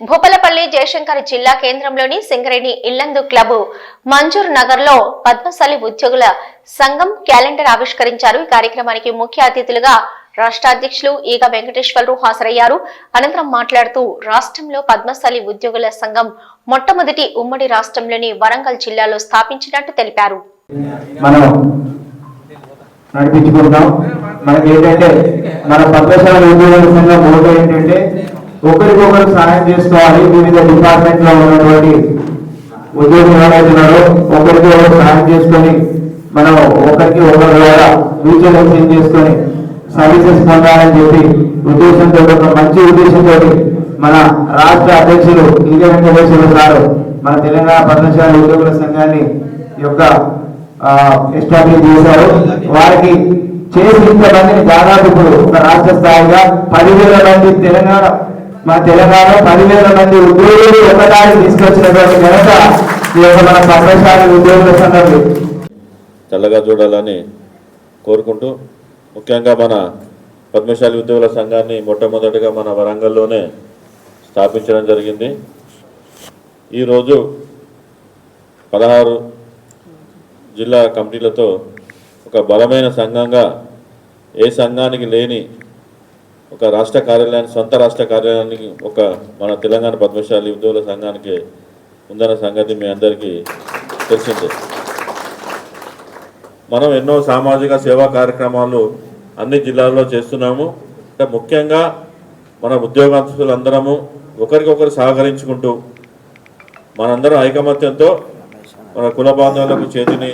భూపాలపల్లి జయశంకర్ జిల్లా కేంద్రంలోని సింగరేణి ఇల్లందు క్లబ్ మంజూర్ నగర్ లో పద్మశాలి ఉద్యోగుల సంఘం క్యాలెండర్ ఆవిష్కరించారు. ఈ కార్యక్రమానికి ముఖ్య అతిథులుగా రాష్ట్ర అధ్యక్షులు ఈగ వెంకటేశ్వరరావు హాజరయ్యారు. అనంతరం మాట్లాడుతూ రాష్ట్రంలో పద్మశాలి ఉద్యోగుల సంఘం మొట్టమొదటి ఉమ్మడి రాష్ట్రంలోని వరంగల్ జిల్లాలో స్థాపించినట్టు తెలిపారు. ఒకరికొకరు సహాయం చేసుకోవాలి. వివిధ డిపార్ట్మెంట్ లో ఉన్నటువంటి ఉద్యోగులు ఎవరైతున్నారో ఒకరికి ఒకరు సహాయం చేసుకొని మనం ఒకరికి ఒకరి ద్వారా మ్యూచువల్ ఎక్స్చేంజ్ చేసుకొని సర్వీసెస్ పొందాలని చెప్పి ఉద్దేశంతో ఒక మంచి ఉద్దేశంతో మన రాష్ట్ర అధ్యక్షులు ఈగ వెంకటేశ్వర సారు మన తెలంగాణ పద్మశాలి ఉద్యోగుల సంఘాన్ని యొక్క ఎస్టాబ్లిష్ చేశారు. వారికి చేసి ఇంతమందిని దాదాపు ఇప్పుడు ఒక రాష్ట్ర స్థాయిగా 10,000 మంది మన తెలంగాణలో 10,000 మంది ఉద్యోగులు ఒకదాన్ని తీసుకొచ్చినటువంటి ఘనత మన పద్మశాలి ఉద్యోగుల సంఘం చల్లగా చూడాలని కోరుకుంటూ, ముఖ్యంగా మన పద్మశాలి ఉద్యోగుల సంఘాన్ని మొట్టమొదటిగా మన వరంగల్లోనే స్థాపించడం జరిగింది. ఈరోజు 16 జిల్లా కమిటీలతో ఒక బలమైన సంఘంగా, ఏ సంఘానికి లేని ఒక రాష్ట్ర కార్యాలయాన్ని, సొంత రాష్ట్ర కార్యాలయానికి ఒక మన తెలంగాణ పద్మశాలి ఉద్యోగుల సంఘానికి ఉందన్న సంగతి మీ అందరికీ తెలిసిందే. మనం ఎన్నో సామాజిక సేవా కార్యక్రమాలు అన్ని జిల్లాల్లో చేస్తున్నాము. ముఖ్యంగా మన ఉద్యోగస్తులందరము ఒకరికొకరు సహకరించుకుంటూ మనందరం ఐకమత్యంతో మన కుల బాంధవులకు చేయాలనే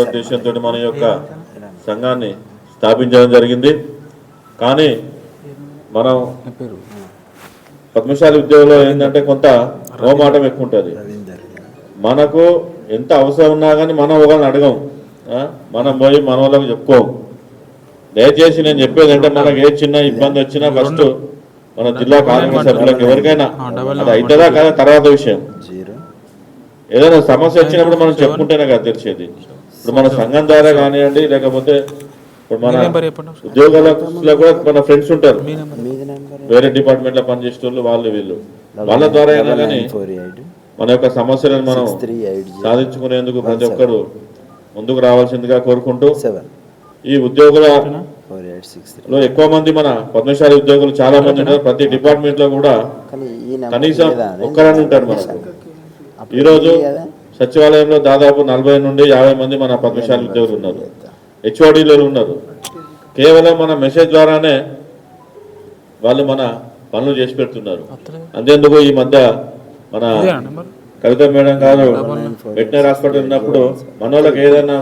ఉద్దేశంతో మన యొక్క సంఘాన్ని స్థాపించడం జరిగింది. కానీ మనం పద్మశాలి ఉద్యోగంలో ఏంటంటే కొంత మోమాటం ఎక్కువ ఉంటుంది. మనకు ఎంత అవసరం ఉన్నా కానీ మనం ఒకరిని అడగం, మనం పోయి మన వాళ్ళకి చెప్పుకోం. దయచేసి నేను చెప్పేది అంటే మనకు ఏ చిన్న ఇబ్బంది వచ్చినా ఫస్ట్ మన జిల్లా కార్మిక సభ్యులకు ఎవరికైనా అది అవుతుందా కదా తర్వాత విషయం. ఏదైనా సమస్య వచ్చినప్పుడు మనం చెప్పుకుంటేనే కదా తెలిసేది. ఇప్పుడు మన సంఘం ద్వారా కానివ్వండి, లేకపోతే ఇప్పుడు మన ఉద్యోగాలలో కూడా మన ఫ్రెండ్స్ ఉంటారు, వేరే డిపార్ట్మెంట్ లో పనిచేసే వాళ్ళు వీళ్ళు, వాళ్ళ ద్వారా అయినా కానీ మన యొక్క సమస్యలను మనం సాధించుకునేందుకు ప్రతి ఒక్కరు ముందుకు రావాల్సిందిగా కోరుకుంటూ, ఈ ఉద్యోగులలో ఎక్కువ మంది మన పద్మశాలి ఉద్యోగులు చాలా మంది ఉంటారు. ప్రతి డిపార్ట్మెంట్ లో కూడా కనీసం ఒక్కరని ఉంటారు. మనకు ఈరోజు సచివాలయంలో దాదాపు 40 నుండి 50 మంది మన పద్మశాలి ఉద్యోగులు ఉన్నారు, హెచ్ఓడీలు ఉన్నారు. కేవలం మన మెసేజ్ ద్వారానే వాళ్ళు మన పనులు చేసి పెడుతున్నారు. అంతేందుకు ఈ మధ్య మన కవిత మేడం గారు వెటనరీ హాస్పిటల్ ఉన్నప్పుడు మన వాళ్ళకి ఏదైనా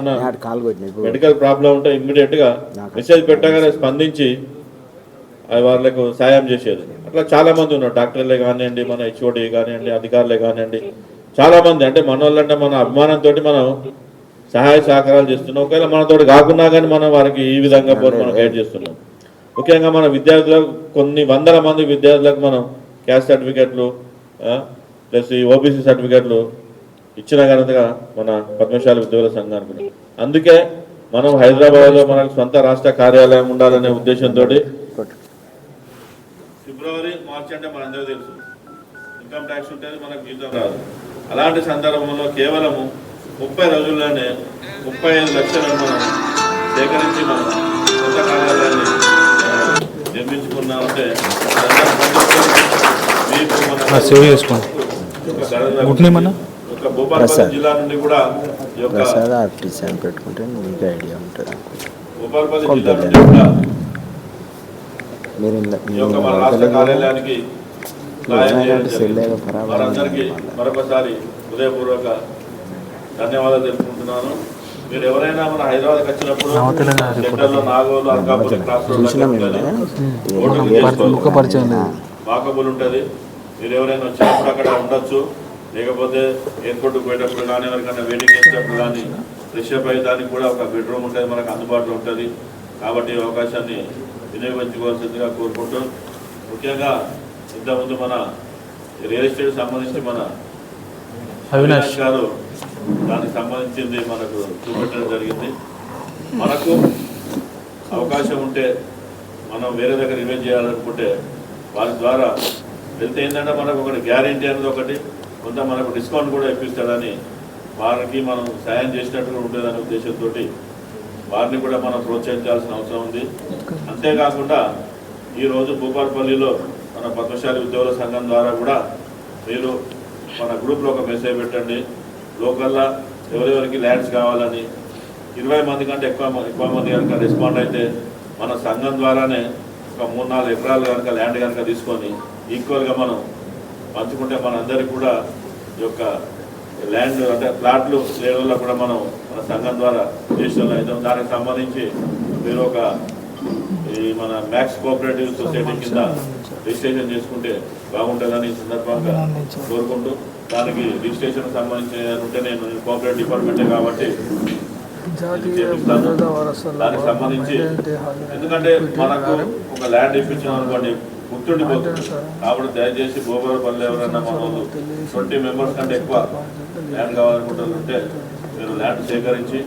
మెడికల్ ప్రాబ్లం ఉంటే ఇమ్మీడియట్ గా మెసేజ్ పెట్టగానే స్పందించి వాళ్ళకు సాయం చేసేది. అట్లా చాలా మంది ఉన్నారు, డాక్టర్లే కానివ్వండి, మన హెచ్ఓడి కానివ్వండి, అధికారులే కానివ్వండి, చాలా మంది. అంటే మన వాళ్ళంటే మన అభిమానంతో మనం సహాయ సహకారాలు చేస్తున్నాం. ఒకవేళ మనతోటి కాకున్నా కానీ మనం వారికి ఈ విధంగా మనం గైడ్ చేస్తున్నాం. ముఖ్యంగా మన విద్యార్థులకు కొన్ని వందల మంది విద్యార్థులకు మనం క్యాస్ట్ సర్టిఫికెట్లు ప్లస్ ఈ ఓబీసీ సర్టిఫికెట్లు ఇచ్చిన ఘనతగా మన పద్మశాలి ఉద్యోగుల సంఘానికి. అందుకే మనం హైదరాబాద్లో మనకు సొంత రాష్ట్ర కార్యాలయం ఉండాలనే ఉద్దేశంతో ఫిబ్రవరి, మార్చి అంటే మనందరూ తెలుసు ఇన్కమ్ ట్యాక్స్ ఉంటుంది, మనకు జీతం రాదు. అలాంటి సందర్భంలో కేవలము 30 రోజుల్లోనే 35 లక్షలను మనం సేకరించి మనం సొంత కార్యాలయాన్ని నిర్మించుకున్నామంటే భూపాలపల్లి జిల్లా నుండి కూడా భూపాలపల్లి జిల్లా నుండి కూడా ఈ యొక్క మన రాష్ట్ర కార్యాలయానికి మనందరికీ మరొకసారి హృదయపూర్వక ధన్యవాదాలు తెలుపుకుంటున్నాను. మీరు ఎవరైనా మన హైదరాబాద్కి వచ్చినప్పుడు సెంటర్లో నాగోలు, అర్కాపూర్ క్రాస్ వాకబుల్ ఉంటుంది. మీరు ఎవరైనా వచ్చినప్పుడు అక్కడ ఉండొచ్చు, లేకపోతే ఎయిర్పోర్ట్కి పోయేటప్పుడు కానీ ఎవరికైనా వెయిటింగ్ చేసేటప్పుడు కానీ ఫ్రెష్ అప్ అయ్యేదానికి కూడా ఒక బెడ్రూమ్ ఉంటుంది, మనకు అందుబాటులో ఉంటుంది. కాబట్టి ఈ అవకాశాన్ని వినియోగించుకోవాల్సిందిగా కోరుకుంటూ, ముఖ్యంగా ఇంతకుముందు మన రియల్ ఎస్టేట్ సంబంధించి మన అవినాష్ గారు దానికి సంబంధించింది మనకు చూపెట్టడం జరిగింది. మనకు అవకాశం ఉంటే మనం వేరే దగ్గర ఇన్వెస్ట్ చేయాలనుకుంటే వారి ద్వారా వెళ్తే ఏంటంటే మనకు ఒకటి గ్యారెంటీ అనేది ఒకటి, కొంత మనకు డిస్కౌంట్ కూడా ఇప్పిస్తాడని వారికి మనం సాయం చేసినట్టుగా ఉంటుందనే ఉద్దేశంతో వారిని కూడా మనం ప్రోత్సహించాల్సిన అవసరం ఉంది. అంతేకాకుండా ఈరోజు భూపాలపల్లిలో మన పద్మశాలి ఉద్యోగుల సంఘం ద్వారా కూడా మీరు మన గ్రూప్లో ఒక మెసేజ్ పెట్టండి. లోకల్లో ఎవరెవరికి ల్యాండ్స్ కావాలని 20 మంది కంటే ఎక్కువ మంది కనుక రెస్పాండ్ అయితే మన సంఘం ద్వారానే ఒక 3-4 ఎకరాలు కనుక ల్యాండ్ కనుక తీసుకొని ఈక్వల్గా మనం పంచుకుంటే మనందరికీ కూడా ఈ యొక్క ల్యాండ్ అంటే ప్లాట్లు లేవల్లో కూడా మనం మన సంఘం ద్వారా చేసేలా అవుతాం. దానికి సంబంధించి మీరు ఒక ఈ మన మ్యాక్స్ కోఆపరేటివ్ సొసైటీ కింద రిజిస్ట్రేషన్ చేసుకుంటే బాగుంటుందని ఈ సందర్భంగా కోరుకుంటూ, దానికి రిజిస్ట్రేషన్ సంబంధించి ఉంటే నేను కోఆపరేటివ్ డిపార్ట్మెంటే కాబట్టి చేపిస్తాను. దానికి సంబంధించి ఎందుకంటే మనకు ఒక ల్యాండ్ ఇప్పించాం అనుకోండి గుర్తుండిపోతుంది. కాబట్టి దయచేసి భూపాలపల్లి ఎవరైనా మన 20 మెంబర్స్ కంటే ఎక్కువ ల్యాండ్ కావాలనుకుంటుంటే మీరు ల్యాండ్ సేకరించి